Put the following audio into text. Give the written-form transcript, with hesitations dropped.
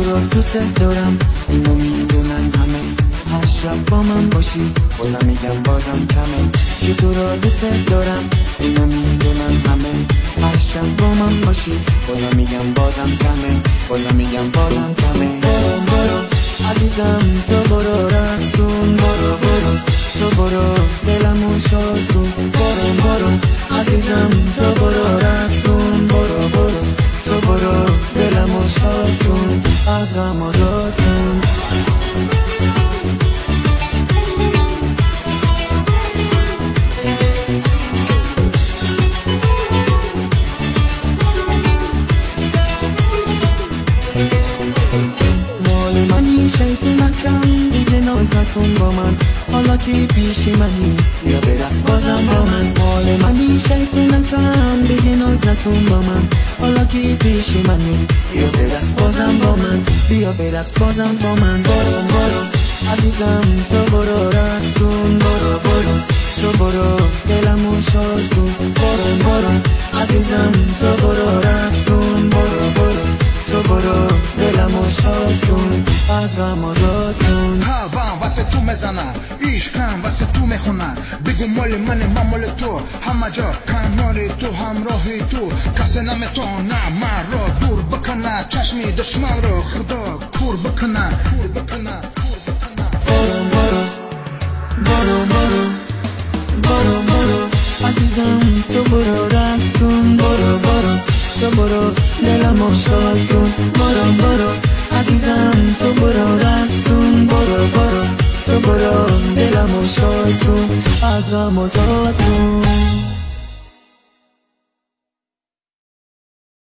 رو دوست دارم، اینو میدونن همه. هر شب با من باشی بازم میگم بازم کمه. که تو رو دوست دارم، اینو میدونن همه. هر شب با من باشی بازم میگم بازم کمه. بازم میگم بازم کمه. برو برو عزیزم تو برو رقص کن. برو برو تو برو دلمو شاد کن. برو برو عزیزم تو برو رقص کن. برو برو تو برو دلمو شاد کن. از غم آزاد کن. شیطونکم دیگه ناز نکن با من، حالا که پیشی منی بیا برقص بازم با من. مال منی شیطونکم دیگه ناز نکن با من، حالا که پیشی منی بیا برقص بازم با من. بیا برقص بازم با من. برو برو عزیزم تو برو رقص کن. برو برو تو برو دلمو شاد کن. برو برو عزیزم تو برو رقص کن. برو برو تو برو دلمو شاد کن. از غم آزاد کن. قلبم واسه تو میزنم، عشقم واسه تو میخونم. بگو مال منه من مال تو، همه جا کنار تو همراه تو. کسی نمیتونه من رو دور بکنه، چشمی دشمن رو خدا کور بکنه. برو برو برو برو برو برو عزیزم تو برو رقص کن. برو برو تو برو دلمو شاد کن. برو برو عزیزم تو برو رقص کن. برو برو تو برو دلمو شاد کن. از غم آزاد کن.